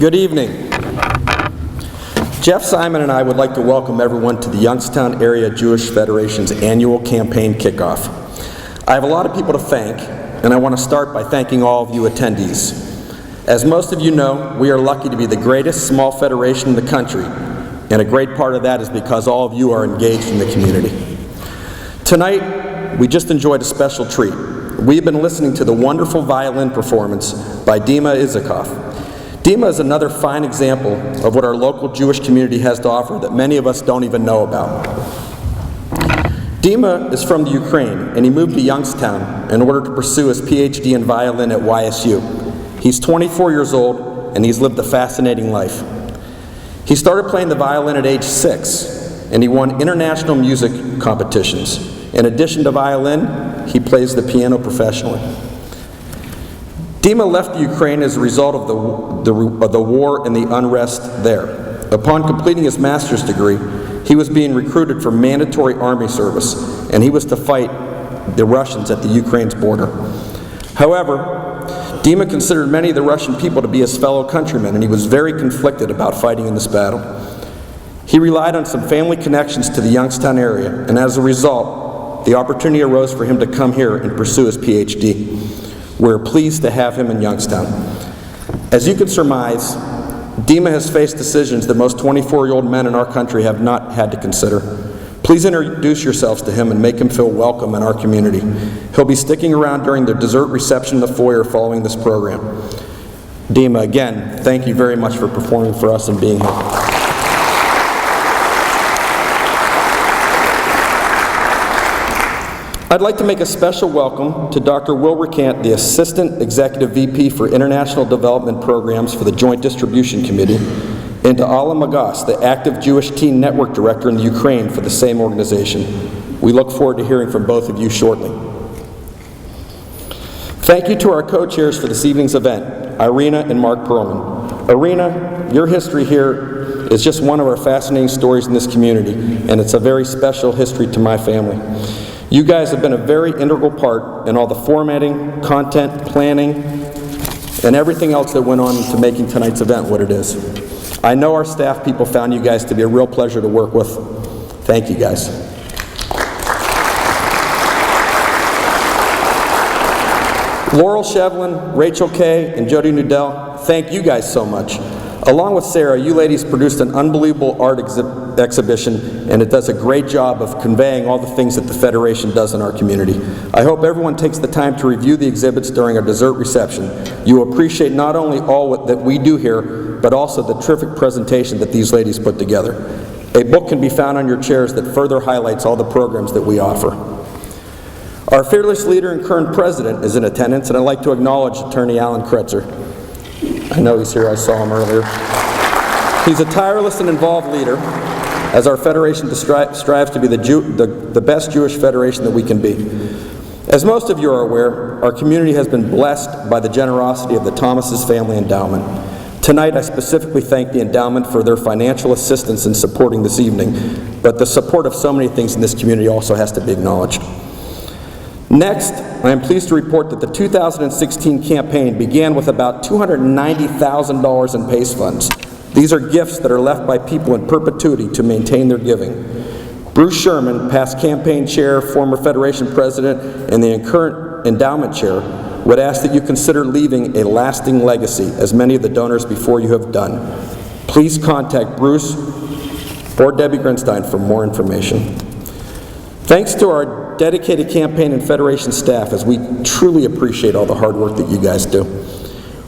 Good evening. Jeff Simon and I would like to welcome everyone to the Youngstown Area Jewish Federation's annual campaign kickoff. I have a lot of people to thank, and I want to start by thanking all of you attendees. As most of you know, we are lucky to be the greatest small federation in the country, and a great part of that is because all of you are engaged in the community. Tonight, we just enjoyed a special treat. We've been listening to the wonderful violin performance by Dima Izakov. Dima is another fine example of what our local Jewish community has to offer that many of us don't even know about. Dima is from the Ukraine, and he moved to Youngstown in order to pursue his PhD in violin at YSU. He's 24 years old, and he's lived a fascinating life. He started playing the violin at age 6, and he won international music competitions. In addition to violin, he plays the piano professionally. Dima left the Ukraine as a result of the war and the unrest there. Upon completing his master's degree, he was being recruited for mandatory army service, and he was to fight the Russians at the Ukraine's border. However, Dima considered many of the Russian people to be his fellow countrymen, and he was very conflicted about fighting in this battle. He relied on some family connections to the Youngstown area, and as a result, the opportunity arose for him to come here and pursue his PhD. We're pleased to have him in Youngstown. As you can surmise, Dima has faced decisions that most 24-year-old men in our country have not had to consider. Please introduce yourselves to him and make him feel welcome in our community. He'll be sticking around during the dessert reception in the foyer following this program. Dima, again, thank you very much for performing for us and being here. I'd like to make a special welcome to Dr. Will Recant, the Assistant Executive VP for International Development Programs for the Joint Distribution Committee, and to Alla Magas, the Active Jewish Teen Network Director in the Ukraine for the same organization. We look forward to hearing from both of you shortly. Thank you to our co-chairs for this evening's event, Irina and Mark Perlman. Irina, your history here is just one of our fascinating stories in this community, and it's a very special history to my family. You guys have been a very integral part in all the formatting, content, planning, and everything else that went on into making tonight's event what it is. I know our staff people found you guys to be a real pleasure to work with. Thank you guys. Laurel Shevlin, Rachel Kay, and Jody Nudell, thank you guys so much. Along with Sarah, you ladies produced an unbelievable art exhibition, and it does a great job of conveying all the things that the Federation does in our community. I hope everyone takes the time to review the exhibits during our dessert reception. You will appreciate not only all that we do here, but also the terrific presentation that these ladies put together. A book can be found on your chairs that further highlights all the programs that we offer. Our fearless leader and current president is in attendance, and I'd like to acknowledge Attorney Alan Kretzer. I know he's here, I saw him earlier. He's a tireless and involved leader as our Federation strives to be the best Jewish Federation that we can be. As most of you are aware, our community has been blessed by the generosity of the Thomas's Family Endowment. Tonight, I specifically thank the endowment for their financial assistance in supporting this evening, but the support of so many things in this community also has to be acknowledged. Next, I am pleased to report that the 2016 campaign began with about $290,000 in PACE funds. These are gifts that are left by people in perpetuity to maintain their giving. Bruce Sherman, past campaign chair, former Federation president, and the current endowment chair, would ask that you consider leaving a lasting legacy, as many of the donors before you have done. Please contact Bruce or Debbie Grinstein for more information. Thanks to our dedicated campaign and Federation staff, as we truly appreciate all the hard work that you guys do.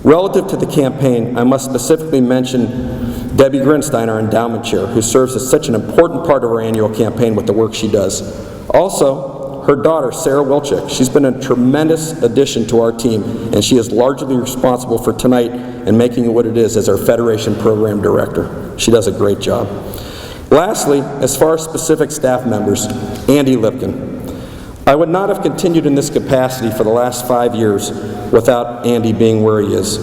Relative to the campaign, I must specifically mention Debbie Grinstein, our endowment chair, who serves as such an important part of our annual campaign with the work she does. Also, her daughter, Sarah Wilczek. She's been a tremendous addition to our team, and she is largely responsible for tonight and making it what it is as our Federation program director. She does a great job. Lastly, as far as specific staff members, Andy Lipkin. I would not have continued in this capacity for the last 5 years without Andy being where he is.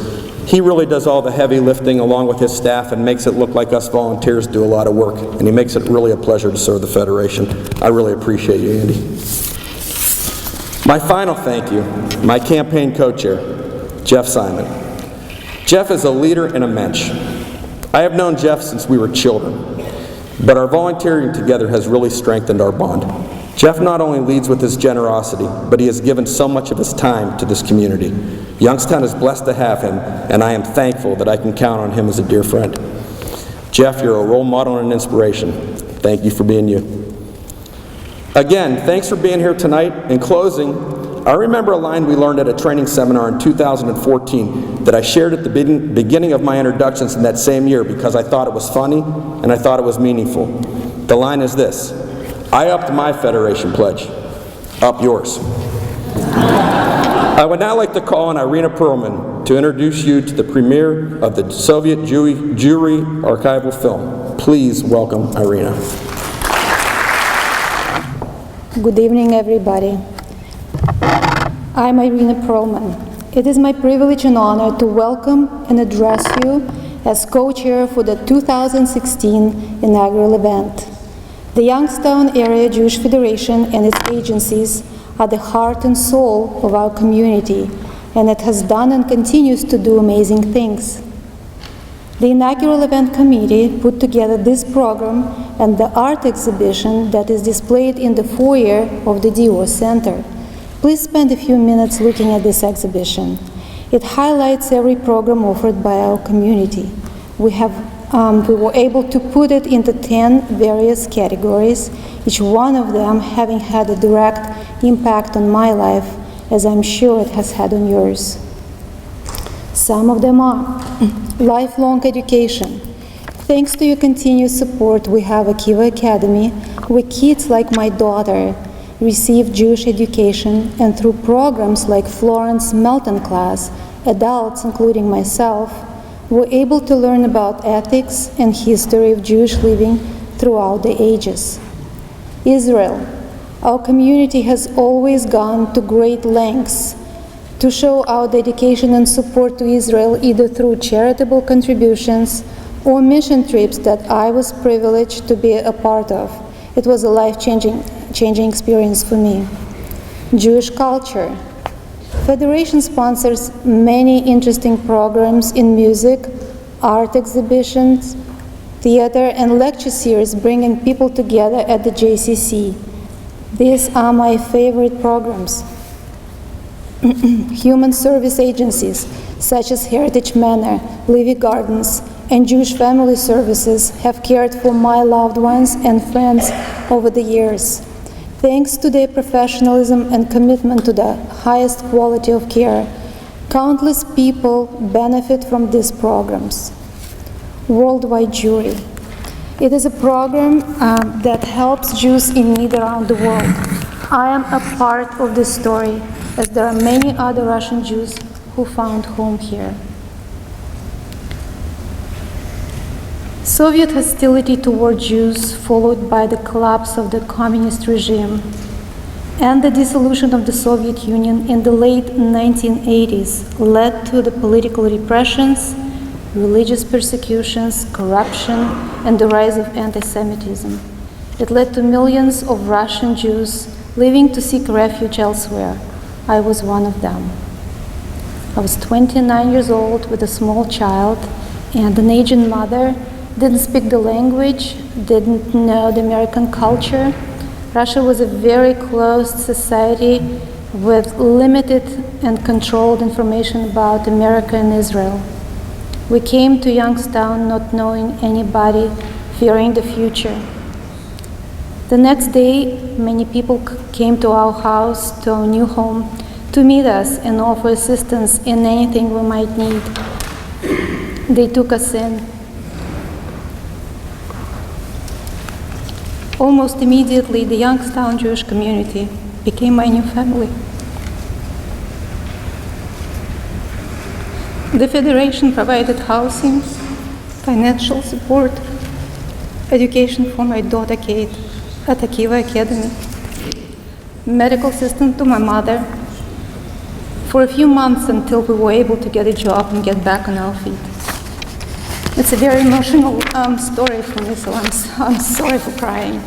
He really does all the heavy lifting along with his staff and makes it look like us volunteers do a lot of work, and he makes it really a pleasure to serve the Federation. I really appreciate you, Andy. My final thank you, my campaign co-chair, Jeff Simon. Jeff is a leader and a mensch. I have known Jeff since we were children, but our volunteering together has really strengthened our bond. Jeff not only leads with his generosity, but he has given so much of his time to this community. Youngstown is blessed to have him, and I am thankful that I can count on him as a dear friend. Jeff, you're a role model and an inspiration. Thank you for being you. Again, thanks for being here tonight. In closing, I remember a line we learned at a training seminar in 2014 that I shared at the beginning of my introductions in that same year because I thought it was funny and I thought it was meaningful. The line is this: I upped my Federation pledge. Up yours. I would now like to call on Irina Perlman to introduce you to the premiere of the Soviet Jewry archival film. Please welcome Irina. Good evening, everybody. I'm Irina Perlman. It is my privilege and honor to welcome and address you as co-chair for the 2016 Inaugural Event. The Youngstown Area Jewish Federation and its agencies are the heart and soul of our community, and it has done and continues to do amazing things. The Inaugural Event Committee put together this program and the art exhibition that is displayed in the foyer of the DO Center. Please spend a few minutes looking at this exhibition. It highlights every program offered by our community. We were able to put it into 10 various categories, each one of them having had a direct impact on my life, as I'm sure it has had on yours. Some of them are lifelong education. Thanks to your continued support, we have a Kiva Academy, where kids like my daughter receive Jewish education, and through programs like Florence Melton class, adults, including myself, were able to learn about ethics and history of Jewish living throughout the ages. Israel. Our community has always gone to great lengths to show our dedication and support to Israel, either through charitable contributions or mission trips that I was privileged to be a part of. It was a life-changing experience for me. Jewish culture. Federation sponsors many interesting programs in music, art exhibitions, theater, and lecture series bringing people together at the JCC. These are my favorite programs. Human service agencies such as Heritage Manor, Livy Gardens, and Jewish Family Services have cared for my loved ones and friends over the years. Thanks to their professionalism and commitment to the highest quality of care, countless people benefit from these programs. Worldwide Jewry. It is a program that helps Jews in need around the world. I am a part of this story, as there are many other Russian Jews who found home here. Soviet hostility toward Jews, followed by the collapse of the communist regime and the dissolution of the Soviet Union in the late 1980s, led to the political repressions, religious persecutions, corruption, and the rise of anti-Semitism. It led to millions of Russian Jews leaving to seek refuge elsewhere. I was one of them. I was 29 years old with a small child and an aging mother, didn't speak the language, didn't know the American culture. Russia was a very closed society with limited and controlled information about America and Israel. We came to Youngstown not knowing anybody, fearing the future. The next day, many people came to our house, to our new home, to meet us and offer assistance in anything we might need. They took us in. Almost immediately, the Youngstown Jewish community became my new family. The Federation provided housing, financial support, education for my daughter Kate at the Kiva Academy, medical assistance to my mother for a few months until we were able to get a job and get back on our feet. It's a very emotional story for me, so I'm sorry for crying.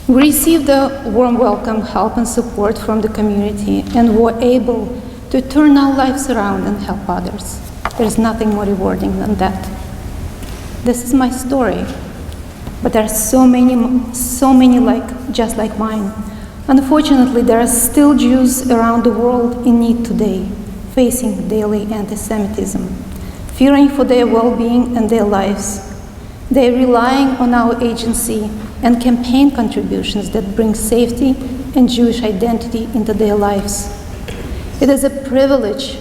We received a warm welcome, help, and support from the community, and were able to turn our lives around and help others. There's nothing more rewarding than that. This is my story, but there are so many just like mine. Unfortunately, there are still Jews around the world in need today, facing daily anti-Semitism, fearing for their well-being and their lives. They are relying on our agency and campaign contributions that bring safety and Jewish identity into their lives. It is a privilege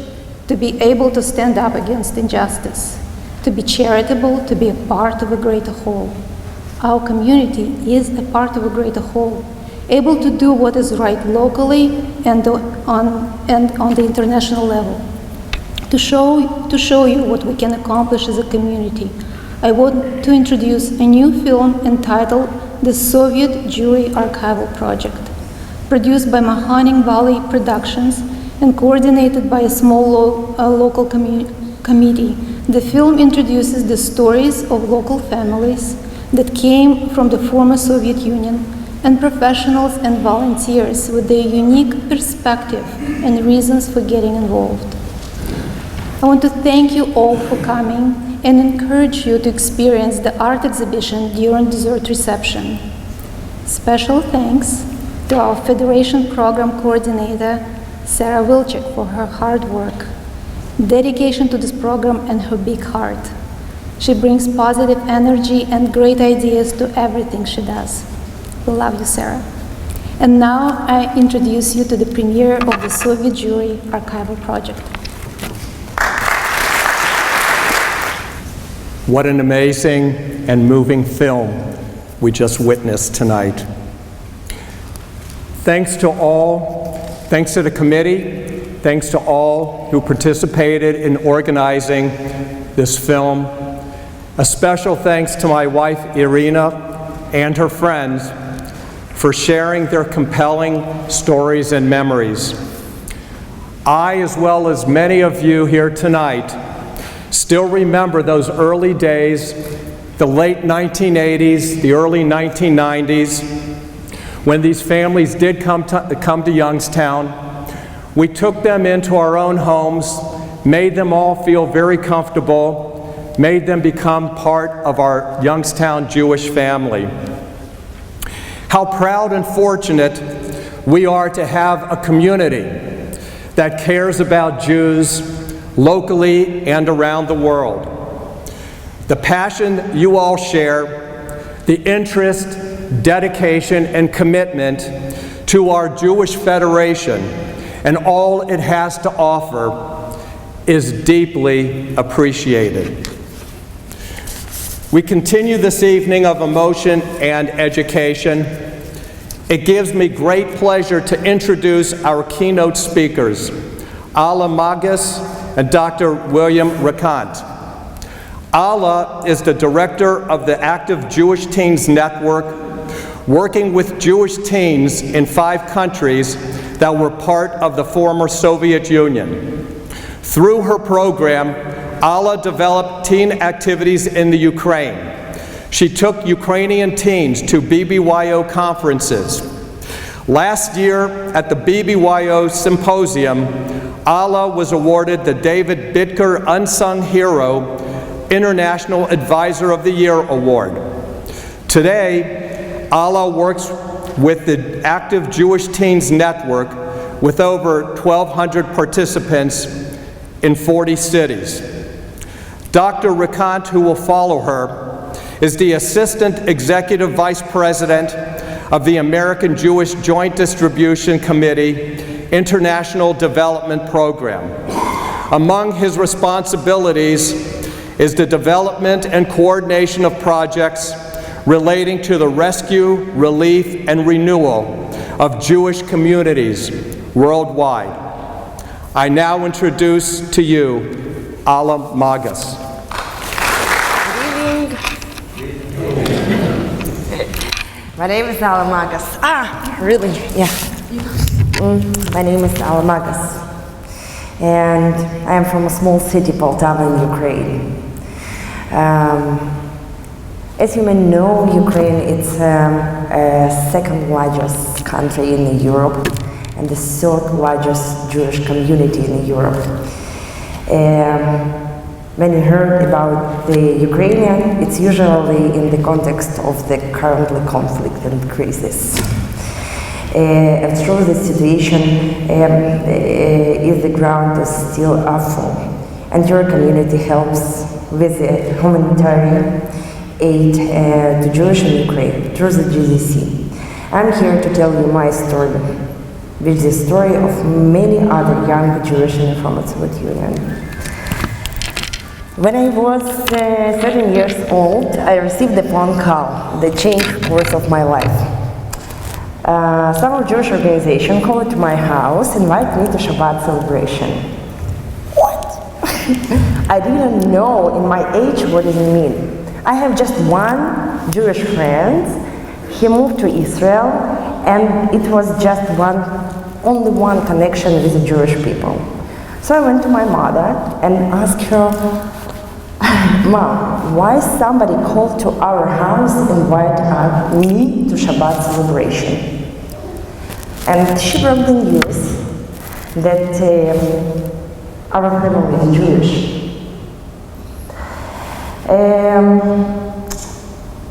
to be able to stand up against injustice, to be charitable, to be a part of a greater whole. Our community is a part of a greater whole, able to do what is right locally and on the international level. To show you what we can accomplish as a community, I want to introduce a new film entitled The Soviet Jewry Archival Project, produced by Mahoning Valley Productions and coordinated by a small local committee. The film introduces the stories of local families that came from the former Soviet Union and professionals and volunteers with their unique perspective and reasons for getting involved. I want to thank you all for coming and encourage you to experience the art exhibition during dessert reception. Special thanks to our Federation Program Coordinator, Sarah Wilczek, for her hard work, dedication to this program, and her big heart. She brings positive energy and great ideas to everything she does. We love you, Sarah. And now I introduce you to the premiere of the Soviet Jewry Archival Project. What an amazing and moving film we just witnessed tonight. Thanks to the committee, thanks to all who participated in organizing this film. A special thanks to my wife, Irina, and her friends for sharing their compelling stories and memories. I, as well as many of you here tonight, still remember those early days, the late 1980s, the early 1990s, when these families did come to Youngstown. We took them into our own homes, made them all feel very comfortable, made them become part of our Youngstown Jewish family. How proud and fortunate we are to have a community that cares about Jews locally and around the world. The passion you all share, the interest, dedication, and commitment to our Jewish Federation and all it has to offer is deeply appreciated. We continue this evening of emotion and education. It gives me great pleasure to introduce our keynote speakers, Alla Magus and Dr. William Rakant. Alla is the director of the Active Jewish Teens Network, working with Jewish teens in 5 countries that were part of the former Soviet Union. Through her program, Alla developed teen activities in the Ukraine. She took Ukrainian teens to BBYO conferences. Last year at the BBYO Symposium, Alla was awarded the David Bitker Unsung Hero International Advisor of the Year Award. Today, Alla works with the Active Jewish Teens Network with over 1,200 participants in 40 cities. Dr. Rakant, who will follow her, is the Assistant Executive Vice President of the American Jewish Joint Distribution Committee International Development Program. Among his responsibilities is the development and coordination of projects relating to the rescue, relief, and renewal of Jewish communities worldwide. I now introduce to you Alla Magus. Good evening. My name is Alla Magus. Really? Yeah. My name is Alla Magus. And I am from a small city, Poltava, in Ukraine. As you may know, Ukraine is the second largest country in Europe and the third largest Jewish community in Europe. When you heard about the Ukrainian, it's usually in the context of the currently conflict and crisis. And through the situation, if the ground is still awful, and your community helps with the humanitarian aid to Jewish in Ukraine through the GDC. I'm here to tell you my story, which is the story of many other young Jewish from the Soviet Union. When I was 13 years old, I received a phone call that changed the course of my life. Some Jewish organization called to my house, invited me to Shabbat celebration. What? I didn't know in my age what does it mean. I have just one Jewish friend. He moved to Israel, and it was just only one connection with the Jewish people. So I went to my mother and asked her, Mom, why somebody called to our house and invited me to Shabbat celebration? And she broke the news that our family is Jewish.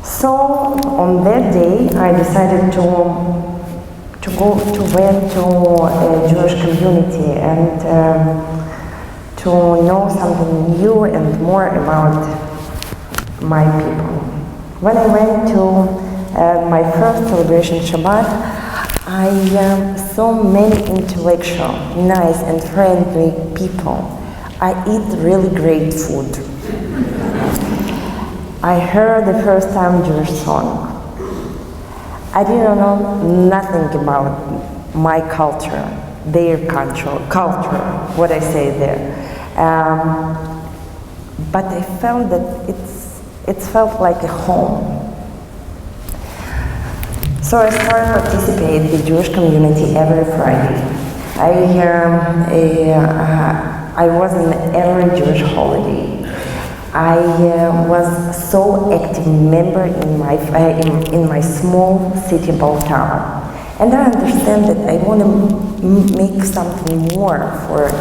So on that day, I decided to went to a Jewish community and to know something new and more about my people. When I went to my first celebration Shabbat, I saw many intellectual, nice and friendly people. I eat really great food. I heard the first time Jewish song. I didn't know nothing about my culture, their culture, what I say there. But I felt that it felt like a home. So I started participating in the Jewish community every Friday. I was in every Jewish holiday. I was so active member in my small city, Baltara. And I understand that I want to make something more for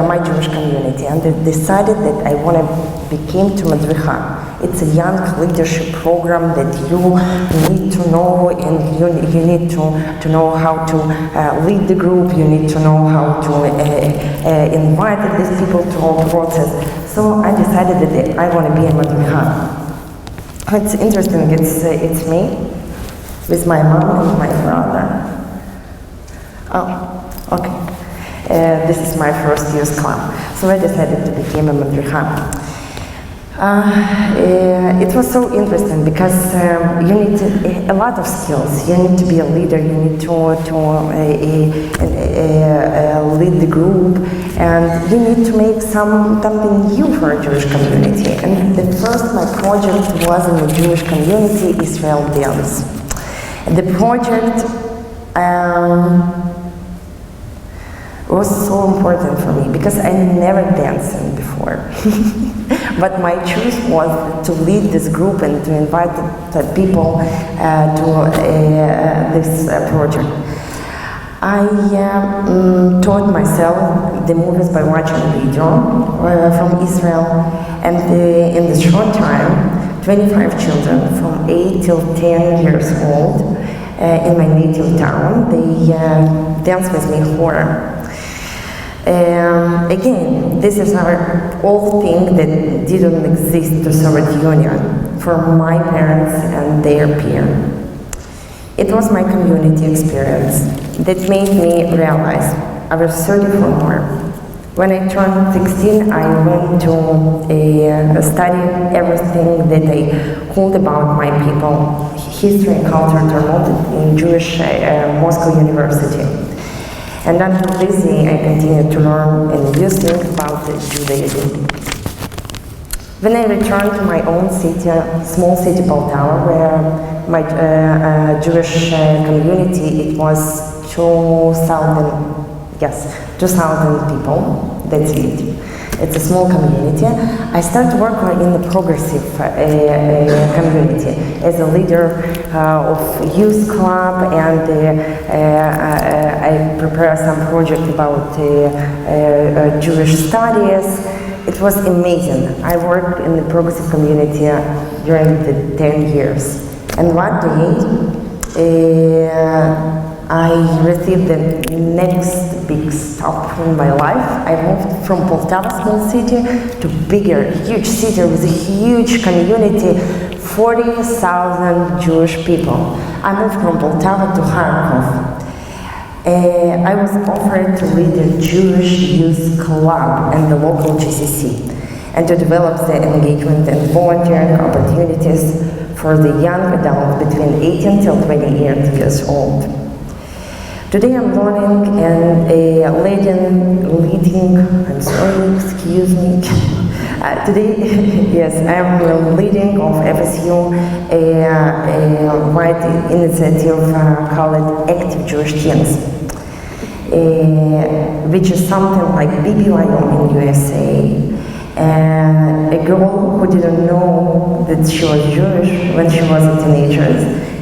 my Jewish community. And I decided that I want to become to Madricha. It's a young leadership program that you need to know, and you need to know how to lead the group. You need to know how to invite these people to all process. So I decided that I want to be a Madricha. It's interesting. It's me with my mom and my brother. Oh, okay. This is my first year's club. So I decided to become a Madricha. It was so interesting because you need a lot of skills. You need to be a leader. You need to lead the group, and you need to make something new for a Jewish community. And the first my project was in the Jewish community, Israel Dance. The project was so important for me because I never danced before. But my choice was to lead this group and to invite the people to this project. I taught myself the movies by watching video from Israel, and in this short time, 25 children from 8 till 10 years old in my native town, they danced with me horror. Again, this is our old thing that didn't exist to Soviet Union for my parents and their peer. It was my community experience that made me realize I was 34 more. When I turned 16, I went to study everything that I could about my people, history and culture in Jewish Moscow University. And until this day, I continued to learn and new things about Judaism. When I returned to my own city, small city, Poltava, where my Jewish community, it was 2,000 people, that's it. It's a small community. I started working in the progressive community as a leader of youth club, and I prepared some project about Jewish studies. It was amazing. I worked in the progressive community during the 10 years. And one day, I received the next big stop in my life. I moved from Poltava, small city, to bigger, huge city with a huge community, 40,000 Jewish people. I moved from Poltava to Kharkov. I was offered to lead a Jewish youth club and the local GCC, and to develop the engagement and volunteering opportunities for the young adults between 18 till 20 years old. Today I'm learning and leading, I'm sorry, excuse me. Today, yes, I'm leading of FSU a wide initiative called Active Jewish Teens, which is something like BBYO in USA. And a girl who didn't know that she was Jewish when she was a teenager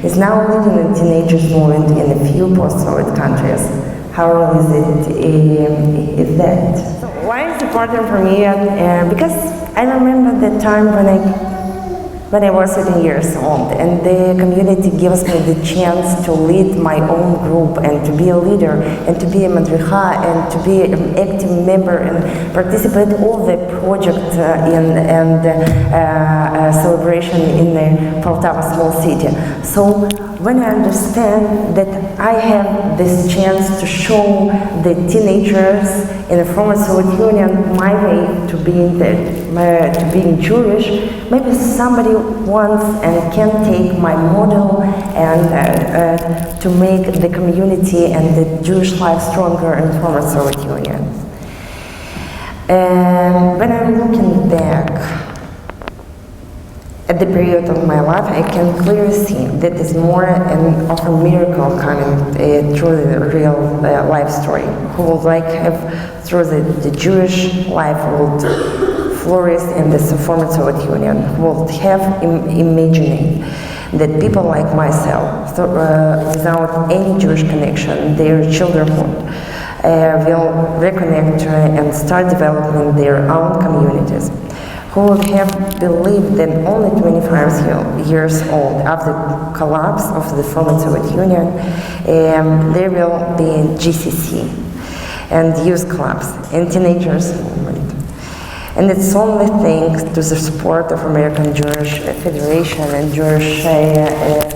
is now leading a teenagers movement in a few post-Soviet countries. How is that? So why is it important for me? Because I remember the time when I was 17 years old, and the community gives me the chance to lead my own group and to be a leader and to be a madricha and to be an active member and participate all the projects and celebration in the Poltava small city. So when I understand that I have this chance to show the teenagers in the former Soviet Union my way to being Jewish, maybe somebody wants and can take my model and to make the community and the Jewish life stronger in the former Soviet Union. And when I'm looking back at the period of my life, I can clearly see that it's more of a miracle coming through the real life story. Who would like have through the Jewish life would flourish in the former Soviet Union, who would have imagining that people like myself, without any Jewish connection, their childrenhood will reconnect and start developing their own communities. Who would have believed that only 25 years old after the collapse of the former Soviet Union, there will be GCC and youth clubs and teenagers movement. And it's only thanks to the support of American Jewish Federation and Jewish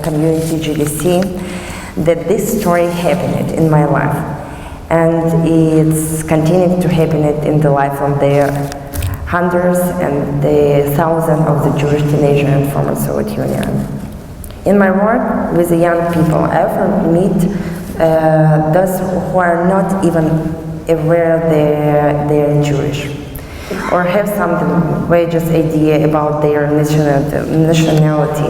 community GDC that this story happened in my life. And it's continuing to happen in the life of the hundreds and the thousands of the Jewish teenagers in former Soviet Union. In my work with the young people, I often meet those who are not even aware they're Jewish, or have some vague idea about their nationality,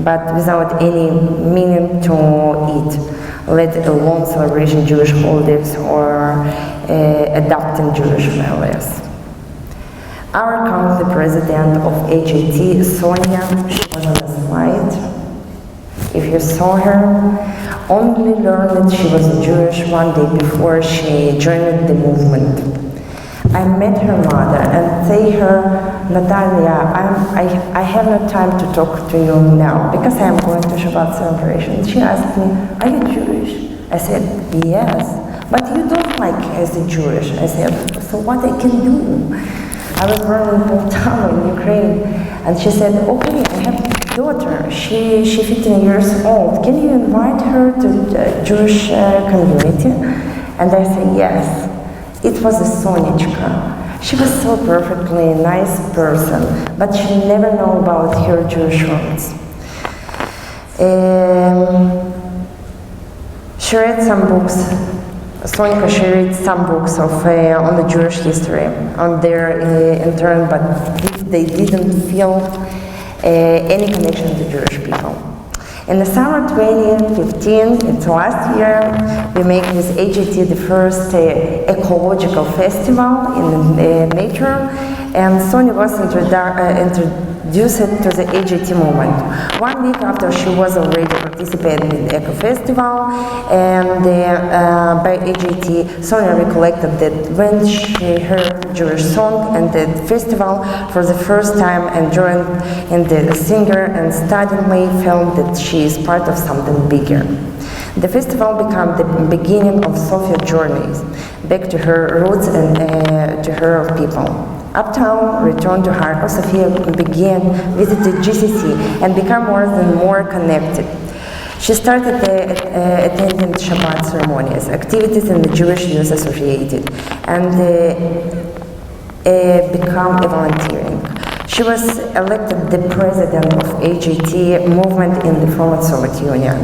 but without any meaning to it, let alone celebrating Jewish holidays or adopting Jewish values. Our current president of HAT, Sonia, she was on the slide. If you saw her, only learned that she was Jewish one day before she joined the movement. I met her mother and say her, Natalia, I have no time to talk to you now because I am going to Shabbat celebration. She asked me, are you Jewish? I said, yes, but you don't like as a Jewish. I said, so what I can do? I was born in Poltava, in Ukraine, and she said, okay, I have a daughter, she's 15 years old, can you invite her to the Jewish community? And I said, yes. It was a Sonichka. She was so perfectly nice person, but she never knew about her Jewish roots. She read some books. Sonika, she read some books of on the Jewish history on their intern, but they didn't feel any connection to Jewish people. In the summer 2015, it's last year, we make with HAT the first ecological festival in nature, and Sonia was introduced to the HAT movement. 1 week after she was already participating in the Eco Festival, and by HAT, Sonia recollected that when she heard Jewish song and the festival for the first time and joined in the singer and suddenly felt that she is part of something bigger. The festival became the beginning of Sofia journeys back to her roots and to her people. Uptown returned to Kharkov, Sofia began visiting GCC and became more and more connected. She started attending Shabbat ceremonies, activities in the Jewish Youth Associated, and became a volunteering. She was elected the president of HAT movement in the former Soviet Union.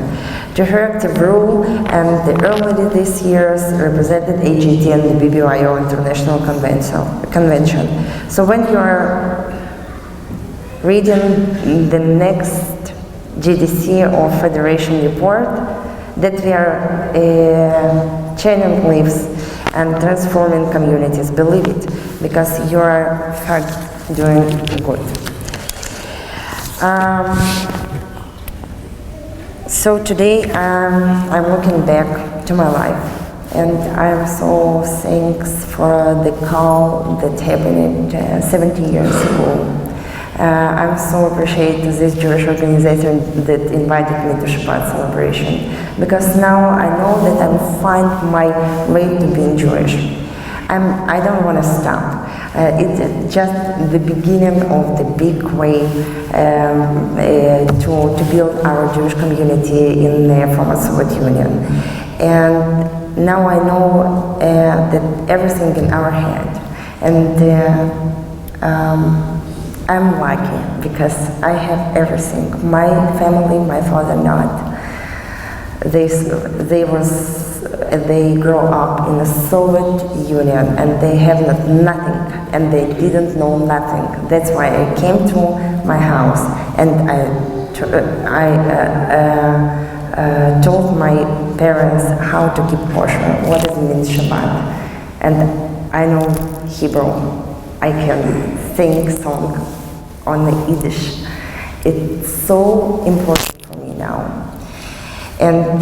To her active role and early this year represented HAT and the BBYO International Convention. So when you are reading the next GDC or Federation report, that we are changing lives and transforming communities, believe it. because you are doing good. So today I'm looking back to my life, and I'm so thanks for the call that happened 70 years ago. I'm so appreciate this Jewish organization that invited me to Shabbat celebration, because now I know that I'm find my way to being Jewish. I don't want to stop. It's just the beginning of the big way to build our Jewish community in the former Soviet Union. And now I know that everything in our hand. And I'm lucky because I have everything. My family, my father not. They grow up in the Soviet Union and they have nothing, and they didn't know nothing. That's why I came to my house and I told my parents how to keep kosher, what it means Shabbat. And I know Hebrew. I can sing song on the Yiddish. It's so important for me now. And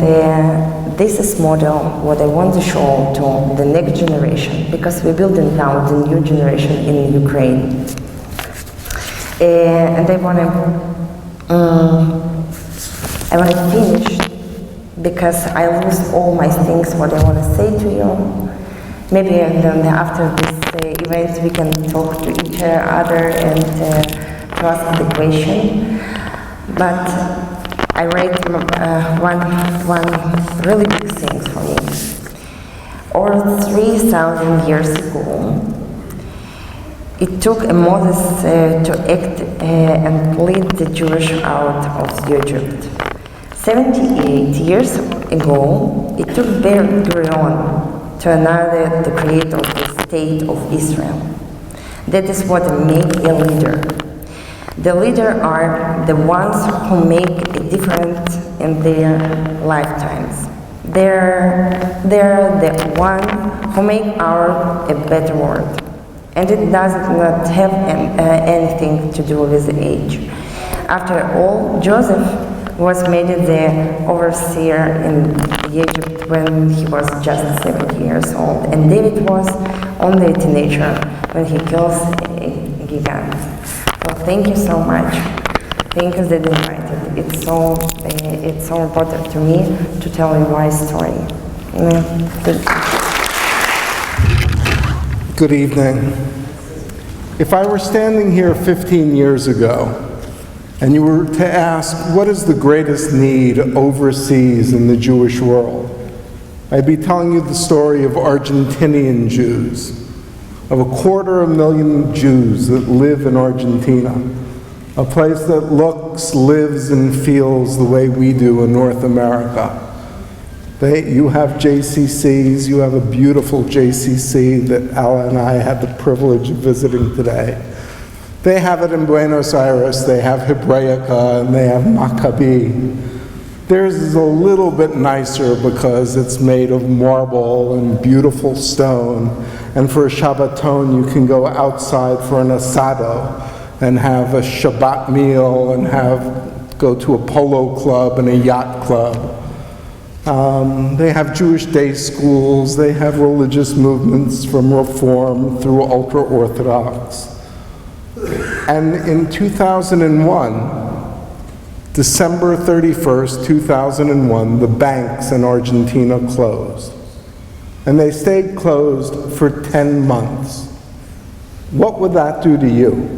this is model what I want to show to the next generation, because we're building now the new generation in Ukraine. And I want to finish, because I lose all my things what I want to say to you. Maybe then after this event we can talk to each other and to ask the question. But I write one really big thing for me. Over 3,000 years ago, it took a Moses to act and lead the Jewish out of Egypt. 78 years ago, it took Ben-Gurion to another the creator of the state of Israel. That is what makes a leader. The leaders are the ones who make a difference in their lifetimes. They're the one who make our a better world. And it does not have anything to do with age. After all, Joseph was made the overseer in Egypt when he was just 7 years old, and David was only a teenager when he kills a gigant. So thank you so much. Thank you that invited. It's so important to me to tell you my story. Good evening. If I were standing here 15 years ago and you were to ask what is the greatest need overseas in the Jewish world, I'd be telling you the story of Argentinian Jews, of 250,000 Jews that live in Argentina, a place that looks, lives, and feels the way we do in North America. You have JCCs, you have a beautiful JCC that Alla and I had the privilege of visiting today. They have it in Buenos Aires, they have Hebraica, and they have Maccabi. Theirs is a little bit nicer because it's made of marble and beautiful stone, and for a Shabbaton you can go outside for an asado and have a Shabbat meal and go to a polo club and a yacht club. They have Jewish day schools, they have religious movements from Reform through ultra-Orthodox. And in 2001, December 31st, 2001, the banks in Argentina closed. And they stayed closed for 10 months. What would that do to you?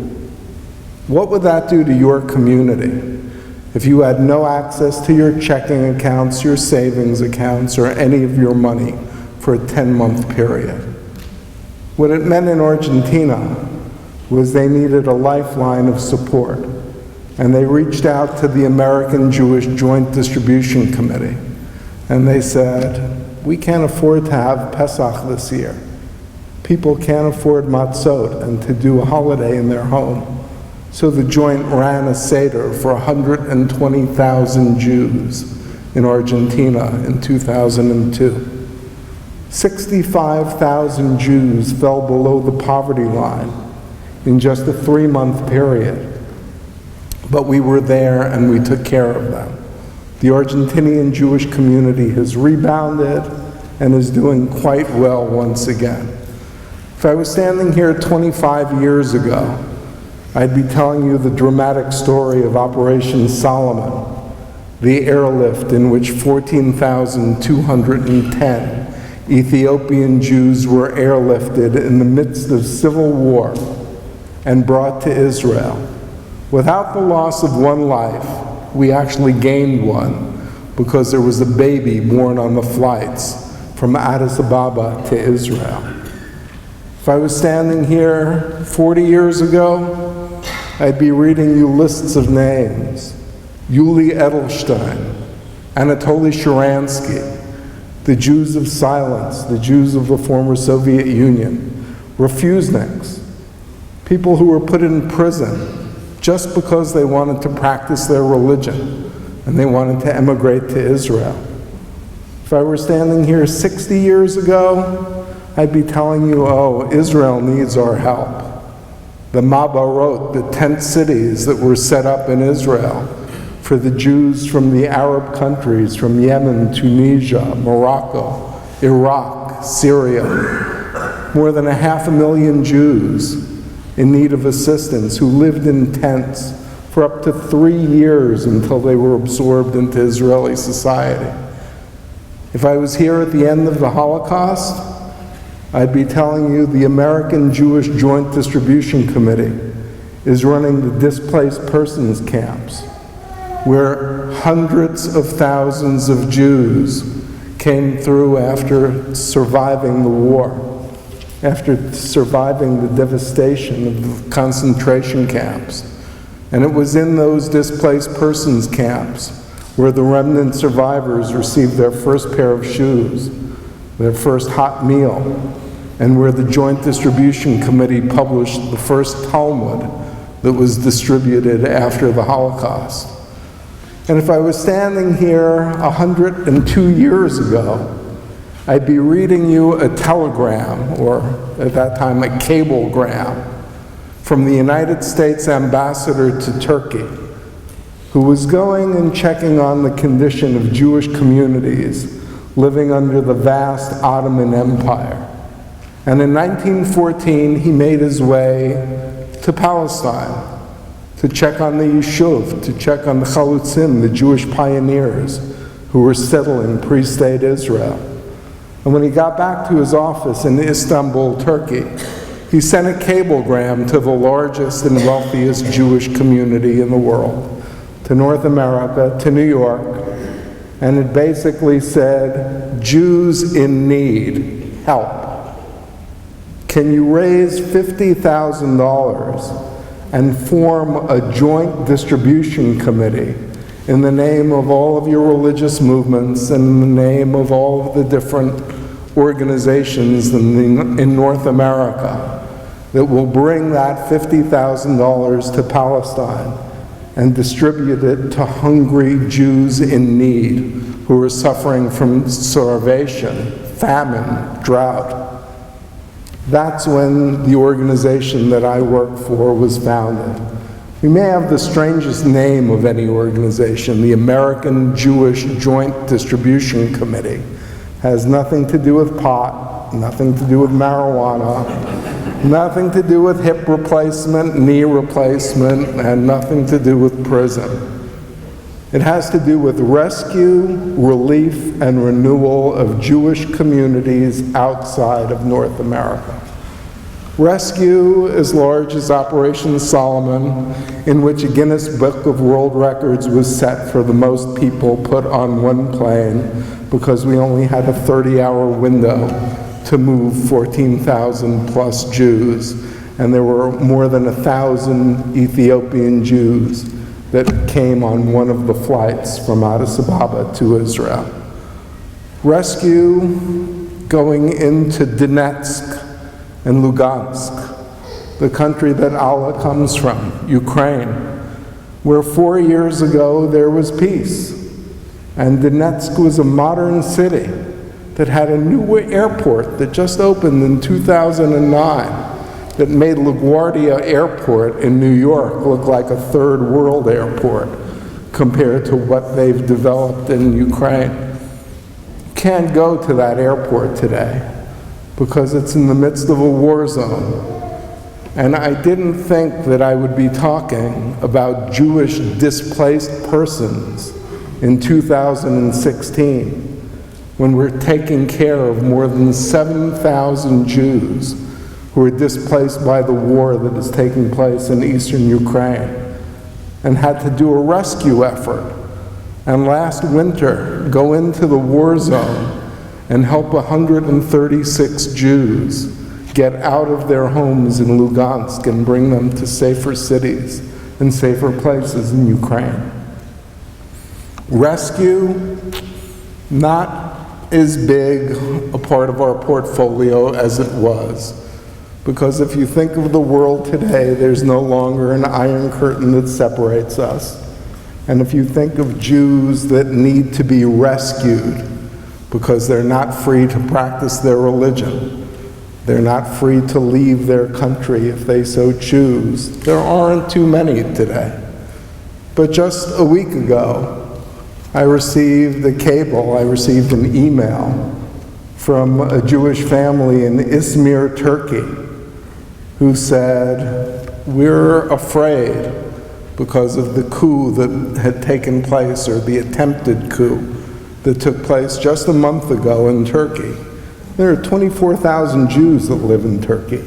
What would that do to your community if you had no access to your checking accounts, your savings accounts, or any of your money for a 10-month period? What it meant in Argentina was they needed a lifeline of support, and they reached out to the American Jewish Joint Distribution Committee, and they said, we can't afford to have Pesach this year. People can't afford matzot and to do a holiday in their home. So the Joint ran a Seder for 120,000 Jews in Argentina in 2002. 65,000 Jews fell below the poverty line in just a 3-month period. But we were there and we took care of them. The Argentinian Jewish community has rebounded and is doing quite well once again. If I was standing here 25 years ago, I'd be telling you the dramatic story of Operation Solomon, the airlift in which 14,210 Ethiopian Jews were airlifted in the midst of civil war and brought to Israel. Without the loss of one life, we actually gained one because there was a baby born on the flights from Addis Ababa to Israel. If I was standing here 40 years ago, I'd be reading you lists of names. Yuli Edelstein, Anatoly Sharansky, the Jews of silence, the Jews of the former Soviet Union, refuseniks, people who were put in prison just because they wanted to practice their religion and they wanted to emigrate to Israel. If I were standing here 60 years ago, I'd be telling you, oh, Israel needs our help. The Mabarot, the tent cities that were set up in Israel for the Jews from the Arab countries, from Yemen, Tunisia, Morocco, Iraq, Syria. More than 500,000 Jews in need of assistance who lived in tents for up to 3 years until they were absorbed into Israeli society. If I was here at the end of the Holocaust, I'd be telling you the American Jewish Joint Distribution Committee is running the displaced persons camps, where hundreds of thousands of Jews came through after surviving the war, after surviving the devastation of the concentration camps. And it was in those displaced persons camps where the remnant survivors received their first pair of shoes, their first hot meal, and where the Joint Distribution Committee published the first Talmud that was distributed after the Holocaust. And if I was standing here 102 years ago, I'd be reading you a telegram, or at that time a cablegram, from the United States ambassador to Turkey, who was going and checking on the condition of Jewish communities living under the vast Ottoman Empire. And in 1914, he made his way to Palestine to check on the Yishuv, to check on the Chalutzim, the Jewish pioneers who were settling pre-state Israel. And when he got back to his office in Istanbul, Turkey, he sent a cablegram to the largest and wealthiest Jewish community in the world, to North America, to New York, and it basically said, Jews in need, help. Can you raise $50,000 and form a joint distribution committee in the name of all of your religious movements and in the name of all of the different organizations in North America that will bring that $50,000 to Palestine and distribute it to hungry Jews in need who are suffering from starvation, famine, drought. That's when the organization that I work for was founded. We may have the strangest name of any organization, the American Jewish Joint Distribution Committee. Has nothing to do with pot, nothing to do with marijuana, nothing to do with hip replacement, knee replacement, and nothing to do with prison. It has to do with rescue, relief, and renewal of Jewish communities outside of North America. Rescue as large as Operation Solomon, in which a Guinness Book of World Records was set for the most people put on one plane because we only had a 30-hour window to move 14,000 plus Jews, and there were more than 1,000 Ethiopian Jews that came on one of the flights from Addis Ababa to Israel. Rescue going into Donetsk and Lugansk, the country that Allah comes from, Ukraine, where 4 years ago there was peace. And Donetsk was a modern city that had a new airport that just opened in 2009 that made LaGuardia Airport in New York look like a third world airport compared to what they've developed in Ukraine. You can't go to that airport today because it's in the midst of a war zone. And I didn't think that I would be talking about Jewish displaced persons in 2016 when we're taking care of more than 7,000 Jews who are displaced by the war that is taking place in eastern Ukraine and had to do a rescue effort. And last winter, go into the war zone and help 136 Jews get out of their homes in Lugansk and bring them to safer cities and safer places in Ukraine. Rescue, not as big a part of our portfolio as it was, because if you think of the world today, there's no longer an iron curtain that separates us. And if you think of Jews that need to be rescued because they're not free to practice their religion, they're not free to leave their country if they so choose, there aren't too many today. But just a week ago, I received an email from a Jewish family in Izmir, Turkey, who said, "We're afraid because of the coup that had taken place, or the attempted coup that took place just a month ago in Turkey. There are 24,000 Jews that live in Turkey,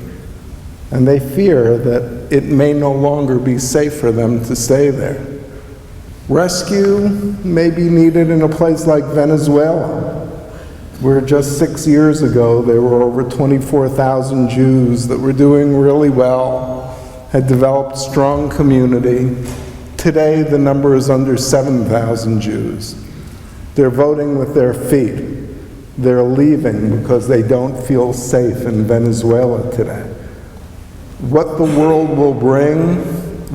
and they fear that it may no longer be safe for them to stay there." Rescue may be needed in a place like Venezuela, where just 6 years ago there were over 24,000 Jews that were doing really well, had developed strong community. Today the number is under 7,000 Jews. They're voting with their feet. They're leaving because they don't feel safe in Venezuela today. What the world will bring,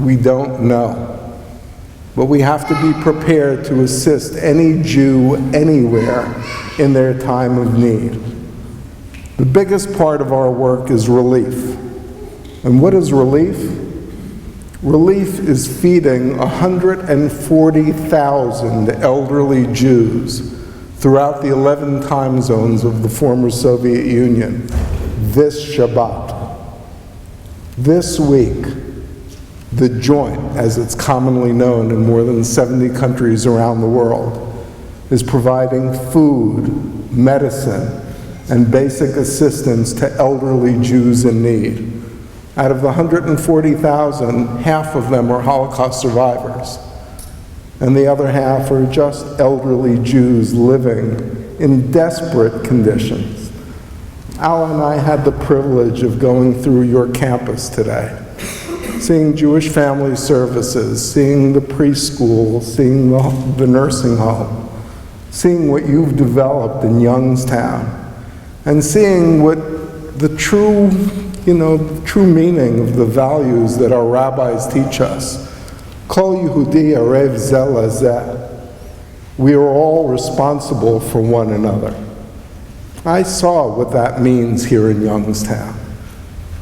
we don't know. But we have to be prepared to assist any Jew anywhere in their time of need. The biggest part of our work is relief. And what is relief? Relief is feeding 140,000 elderly Jews throughout the 11 time zones of the former Soviet Union this Shabbat. This week, the Joint, as it's commonly known in more than 70 countries around the world, is providing food, medicine, and basic assistance to elderly Jews in need. Out of the 140,000, half of them are Holocaust survivors, and the other half are just elderly Jews living in desperate conditions. Al and I had the privilege of going through your campus today, seeing Jewish family services, seeing the preschool, seeing the nursing home, seeing what you've developed in Youngstown, and seeing what the true meaning of the values that our rabbis teach us. Kol Yehudi Arev Zeh Lazeh. We are all responsible for one another. I saw what that means here in Youngstown.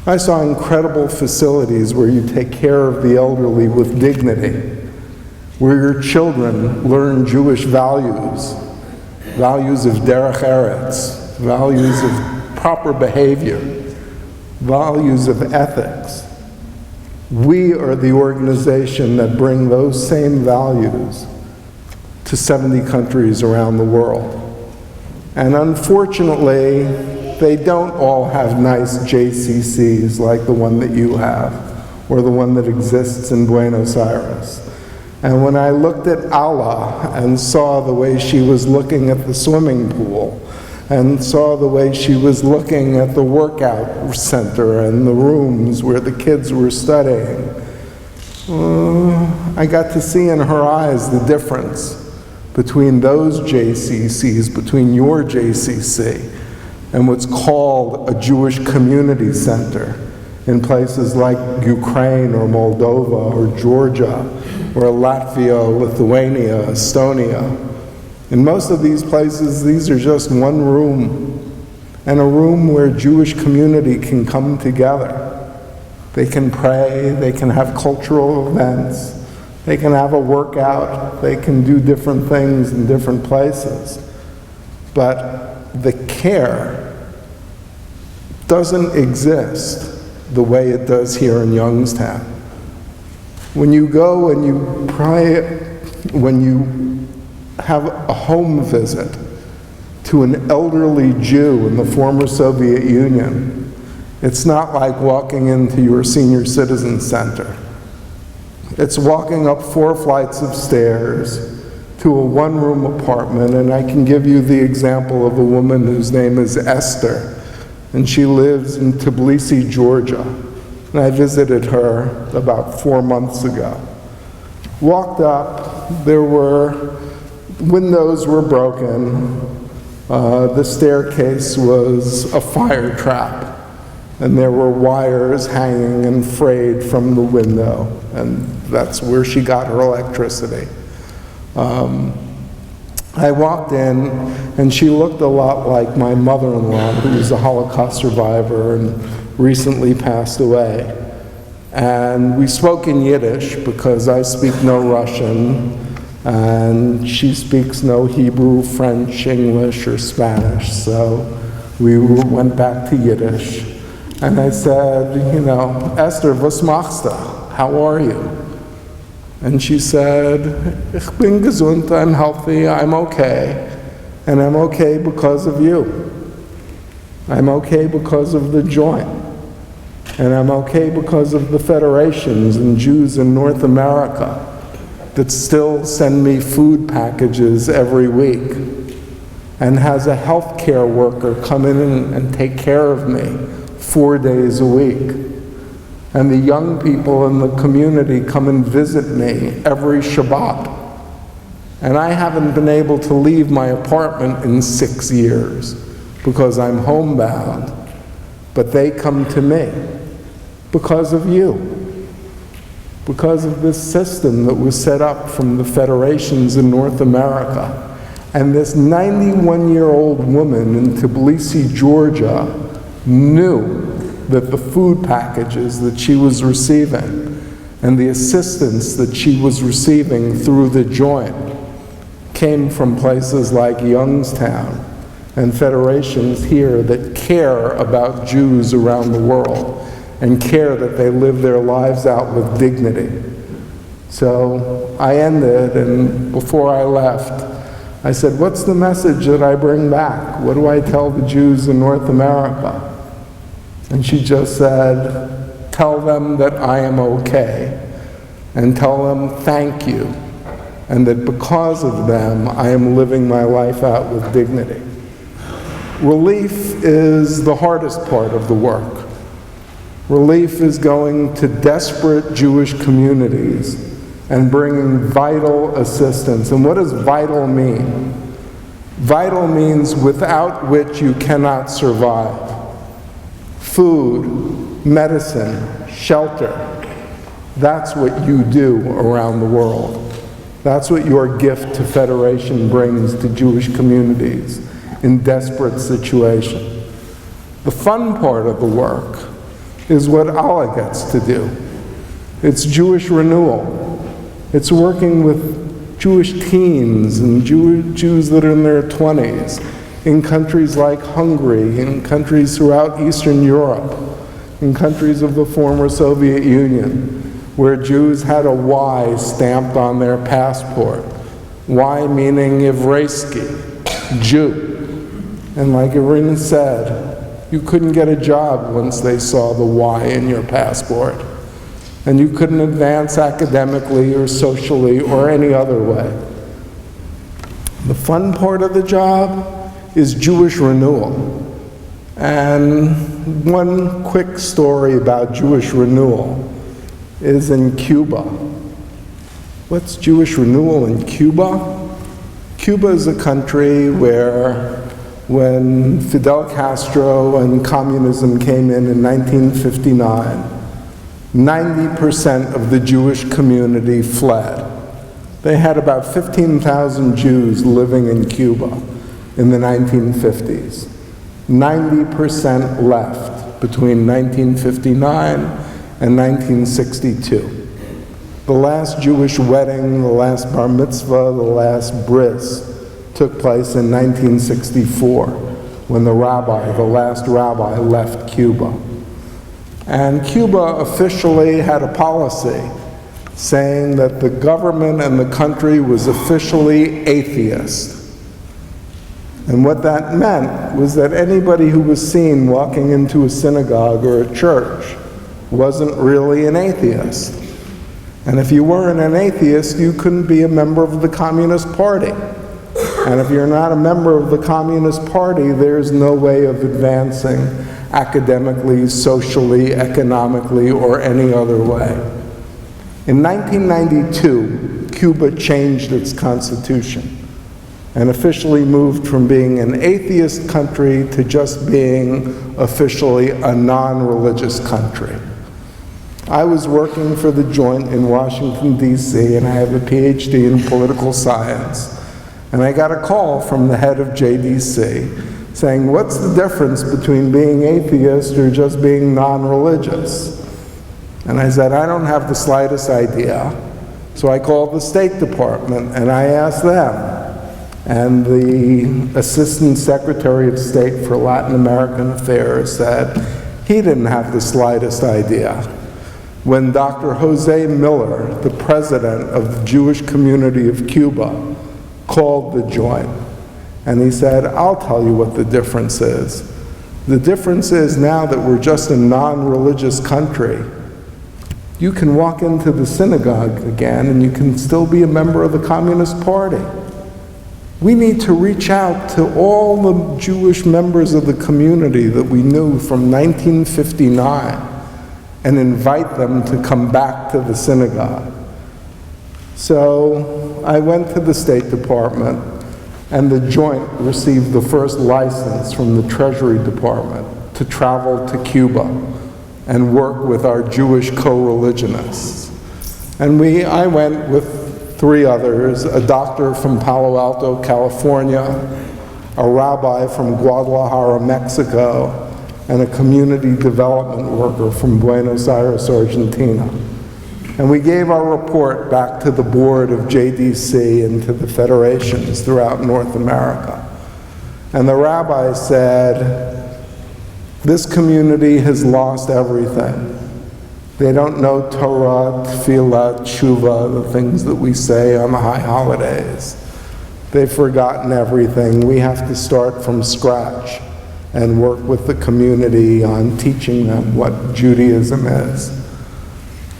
I saw incredible facilities where you take care of the elderly with dignity, where your children learn Jewish values, values of derech eretz, values of proper behavior, values of ethics. We are the organization that bring those same values to 70 countries around the world. And unfortunately, they don't all have nice JCCs like the one that you have, or the one that exists in Buenos Aires. And when I looked at Ala and saw the way she was looking at the swimming pool, and saw the way she was looking at the workout center and the rooms where the kids were studying, I got to see in her eyes the difference between those JCCs, between your JCC, and what's called a Jewish community center in places like Ukraine or Moldova or Georgia or Latvia, Lithuania, Estonia. In most of these places, these are just one room, and a room where Jewish community can come together. They can pray, they can have cultural events, they can have a workout, they can do different things in different places. But the care doesn't exist the way it does here in Youngstown. When you go and you pray, when you have a home visit to an elderly Jew in the former Soviet Union, it's not like walking into your senior citizen center. It's walking up 4 flights of stairs to a one-room apartment, and I can give you the example of a woman whose name is Esther, and she lives in Tbilisi, Georgia. And I visited her about 4 months ago. Walked up, windows were broken, the staircase was a fire trap, and there were wires hanging and frayed from the window, and that's where she got her electricity. I walked in, and she looked a lot like my mother-in-law, who was a Holocaust survivor and recently passed away. And we spoke in Yiddish because I speak no Russian, and she speaks no Hebrew, French, English, or Spanish, so we went back to Yiddish. And I said, Esther, was machst du? How are you? And she said, ich bin gesund, I'm healthy, I'm okay. And I'm okay because of you. I'm okay because of the joint. And I'm okay because of the federations and Jews in North America that still send me food packages every week, and has a healthcare worker come in and take care of me 4 days a week. And the young people in the community come and visit me every Shabbat. And I haven't been able to leave my apartment in 6 years because I'm homebound. But they come to me because of you, because of this system that was set up from the federations in North America. And this 91-year-old woman in Tbilisi, Georgia, knew that the food packages that she was receiving and the assistance that she was receiving through the joint came from places like Youngstown and federations here that care about Jews around the world and care that they live their lives out with dignity. So I ended, and before I left, I said, what's the message that I bring back? What do I tell the Jews in North America? And she just said, tell them that I am okay, and tell them thank you, and that because of them, I am living my life out with dignity. Relief is the hardest part of the work. Relief is going to desperate Jewish communities and bringing vital assistance. And what does vital mean? Vital means without which you cannot survive. Food, medicine, shelter. That's what you do around the world. That's what your gift to Federation brings to Jewish communities in desperate situations. The fun part of the work is what Allah gets to do. It's Jewish renewal. It's working with Jewish teens and Jews that are in their 20s in countries like Hungary, in countries throughout Eastern Europe, in countries of the former Soviet Union, where Jews had a Y stamped on their passport. Y meaning Evreysky, Jew. And like Irina said, you couldn't get a job once they saw the Y in your passport. And you couldn't advance academically or socially or any other way. The fun part of the job is Jewish renewal. And one quick story about Jewish renewal is in Cuba. What's Jewish renewal in Cuba? Cuba is a country where when Fidel Castro and communism came in 1959, 90% of the Jewish community fled. They had about 15,000 Jews living in Cuba in the 1950s. 90% left between 1959 and 1962. The last Jewish wedding, the last bar mitzvah, the last bris took place in 1964 when the last rabbi left Cuba. And Cuba officially had a policy saying that the government and the country was officially atheist. And what that meant was that anybody who was seen walking into a synagogue or a church wasn't really an atheist. And if you weren't an atheist, you couldn't be a member of the Communist Party. And if you're not a member of the Communist Party, there's no way of advancing academically, socially, economically, or any other way. In 1992, Cuba changed its constitution and officially moved from being an atheist country to just being officially a non-religious country. I was working for the Joint in Washington, D.C., and I have a PhD in political science. And I got a call from the head of JDC saying, what's the difference between being atheist or just being non-religious? And I said, I don't have the slightest idea. So I called the State Department and I asked them. And the Assistant Secretary of State for Latin American Affairs said he didn't have the slightest idea. When Dr. Jose Miller, the president of the Jewish community of Cuba, called the Joint, and he said, I'll tell you what the difference is. The difference is now that we're just a non-religious country, you can walk into the synagogue again and you can still be a member of the Communist Party. We need to reach out to all the Jewish members of the community that we knew from 1959 and invite them to come back to the synagogue. So I went to the State Department, and the Joint received the first license from the Treasury Department to travel to Cuba and work with our Jewish co-religionists. And I went with 3 others, a doctor from Palo Alto, California, a rabbi from Guadalajara, Mexico, and a community development worker from Buenos Aires, Argentina. And we gave our report back to the board of JDC and to the federations throughout North America. And the rabbi said, this community has lost everything. They don't know Torah, Tefillah, Tshuva, the things that we say on the high holidays. They've forgotten everything. We have to start from scratch and work with the community on teaching them what Judaism is.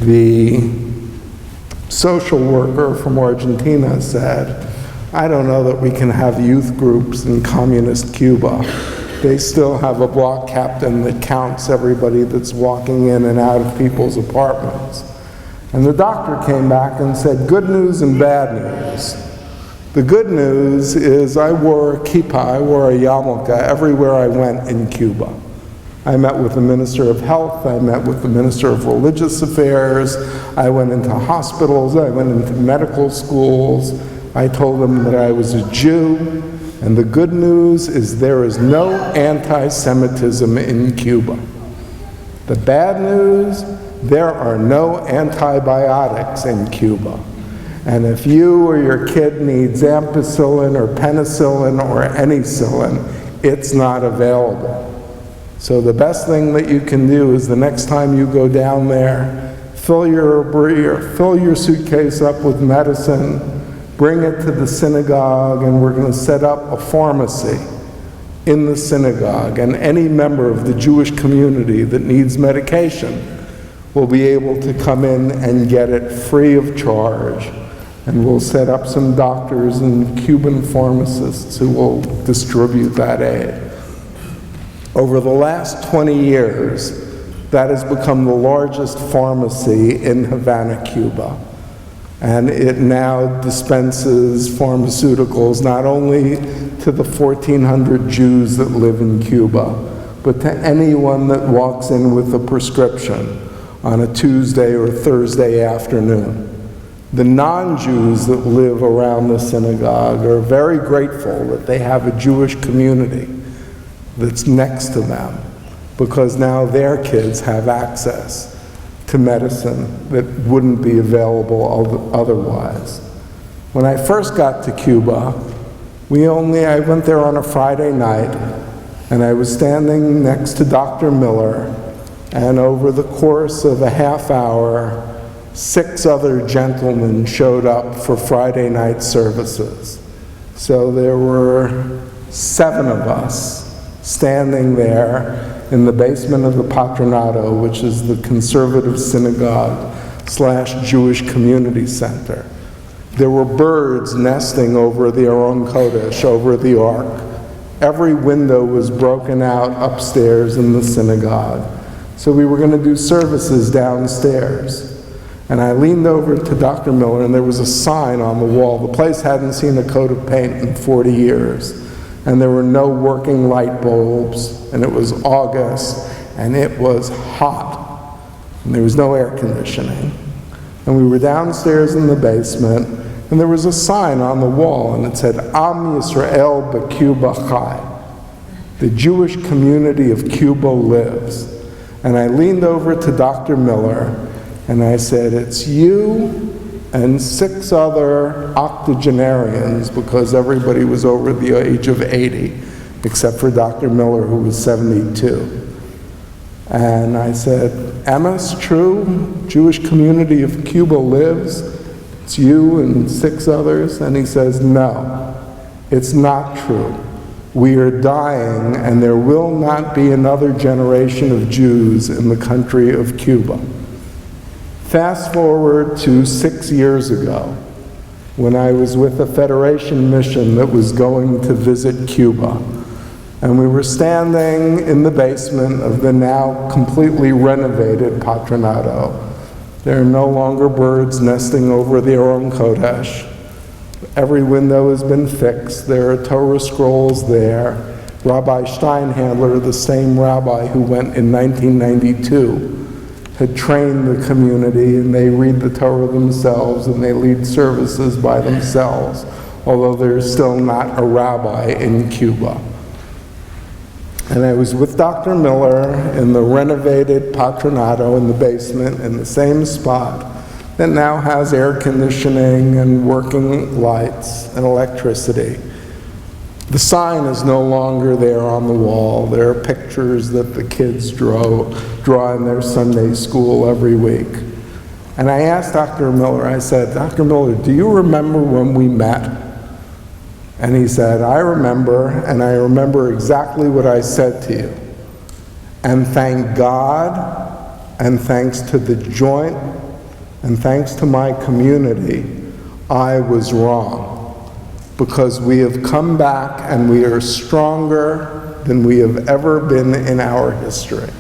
The social worker from Argentina said, I don't know that we can have youth groups in communist Cuba. They still have a block captain that counts everybody that's walking in and out of people's apartments. And the doctor came back and said, good news and bad news. The good news is I wore a kippah, I wore a yarmulke everywhere I went in Cuba. I met with the Minister of Health, I met with the Minister of Religious Affairs, I went into hospitals, I went into medical schools, I told them that I was a Jew, and the good news is there is no anti-Semitism in Cuba. The bad news, there are no antibiotics in Cuba. And if you or your kid needs ampicillin or penicillin or anycillin, it's not available. So the best thing that you can do is the next time you go down there, fill your suitcase up with medicine, bring it to the synagogue, and we're going to set up a pharmacy in the synagogue, and any member of the Jewish community that needs medication will be able to come in and get it free of charge. And we'll set up some doctors and Cuban pharmacists who will distribute that aid. Over the last 20 years, that has become the largest pharmacy in Havana, Cuba. And it now dispenses pharmaceuticals not only to the 1,400 Jews that live in Cuba, but to anyone that walks in with a prescription on a Tuesday or Thursday afternoon. The non-Jews that live around the synagogue are very grateful that they have a Jewish community that's next to them, because now their kids have access to medicine that wouldn't be available otherwise. When I first got to Cuba, I went there on a Friday night, and I was standing next to Dr. Miller, and over the course of a half hour, 6 other gentlemen showed up for Friday night services. So there were 7 of us standing there in the basement of the Patronato, which is the conservative synagogue / Jewish community center. There were birds nesting over the Aron Kodesh, over the Ark. Every window was broken out upstairs in the synagogue. So we were going to do services downstairs. And I leaned over to Dr. Miller, and there was a sign on the wall. The place hadn't seen a coat of paint in 40 years. And there were no working light bulbs, and it was August, and it was hot. And there was no air conditioning. And we were downstairs in the basement, and there was a sign on the wall, and it said, Am Yisrael b'Cuba Chai. The Jewish community of Cuba lives. And I leaned over to Dr. Miller, and I said, it's you and 6 other octogenarians, because everybody was over the age of 80, except for Dr. Miller, who was 72. And I said, Emes, true, Jewish community of Cuba lives, it's you and 6 others? And he says, no, it's not true. We are dying, and there will not be another generation of Jews in the country of Cuba. Fast forward to 6 years ago, when I was with a Federation mission that was going to visit Cuba. And we were standing in the basement of the now completely renovated Patronato. There are no longer birds nesting over the Aron Kodesh. Every window has been fixed. There are Torah scrolls there. Rabbi Steinhandler, the same rabbi who went in 1992, had trained the community, and they read the Torah themselves, and they lead services by themselves, although there's still not a rabbi in Cuba. And I was with Dr. Miller in the renovated Patronato in the basement, in the same spot that now has air conditioning and working lights and electricity. The sign is no longer there on the wall. There are pictures that the kids draw in their Sunday school every week. And I asked Dr. Miller, I said, Dr. Miller, do you remember when we met? And he said, I remember, and I remember exactly what I said to you. And thank God, and thanks to the joint, and thanks to my community, I was wrong. Because we have come back and we are stronger than we have ever been in our history.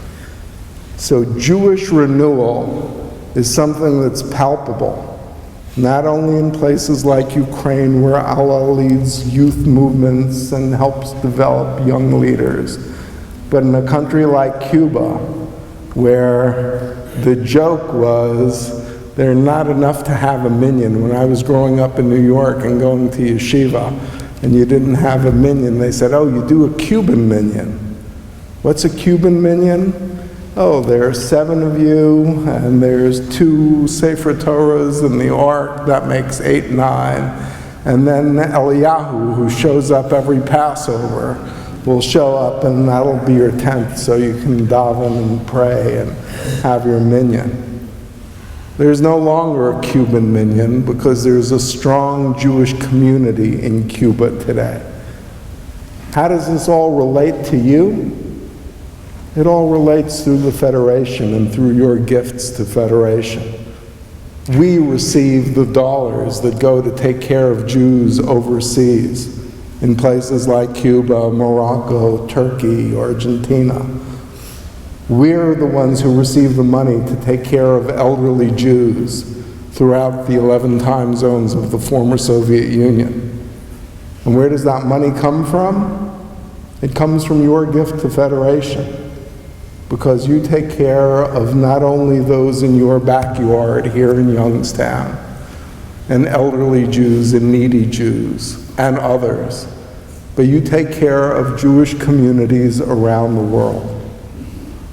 So Jewish renewal is something that's palpable, not only in places like Ukraine, where Allah leads youth movements and helps develop young leaders, but in a country like Cuba, where the joke was, they're not enough to have a minyan. When I was growing up in New York and going to yeshiva, and you didn't have a minyan, they said, oh, you do a Cuban minyan. What's a Cuban minyan? Oh, there are 7 of you, and there's 2 Sefer Torahs in the Ark, that makes 8, 9. And then Eliyahu, who shows up every Passover, will show up, and that'll be your tent, so you can daven and pray and have your minyan. There's no longer a Cuban minyan because there's a strong Jewish community in Cuba today. How does this all relate to you? It all relates through the Federation and through your gifts to Federation. We receive the dollars that go to take care of Jews overseas in places like Cuba, Morocco, Turkey, Argentina. We're the ones who receive the money to take care of elderly Jews throughout the 11 time zones of the former Soviet Union. And where does that money come from? It comes from your gift to Federation, because you take care of not only those in your backyard here in Youngstown, and elderly Jews and needy Jews and others, but you take care of Jewish communities around the world.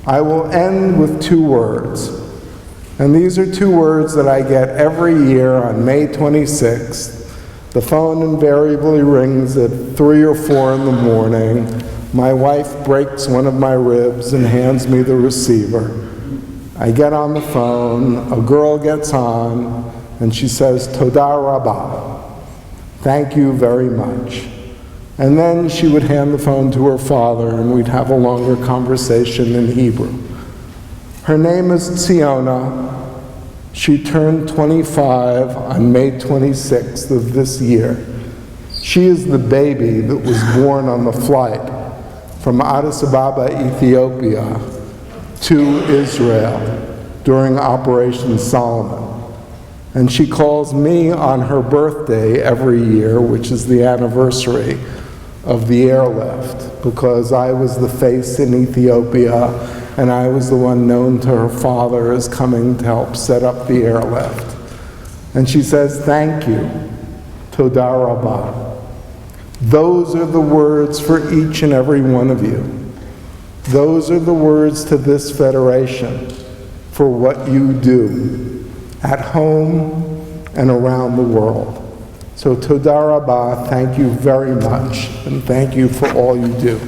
I will end with 2 words, and these are 2 words that I get every year on May 26th. The phone invariably rings at 3 or 4 in the morning. My wife breaks one of my ribs and hands me the receiver. I get on the phone, a girl gets on, and she says, "Toda Rabbah," thank you very much. And then she would hand the phone to her father, and we'd have a longer conversation in Hebrew. Her name is Tziona. She turned 25 on May 26th of this year. She is the baby that was born on the flight from Addis Ababa, Ethiopia, to Israel during Operation Solomon. And she calls me on her birthday every year, which is the anniversary of the airlift, because I was the face in Ethiopia and I was the one known to her father as coming to help set up the airlift. And she says, "Thank you, Toda Rabbah." Those are the words for each and every one of you. Those are the words to this federation for what you do at home and around the world. So Toda Rabbah, thank you very much, and thank you for all you do.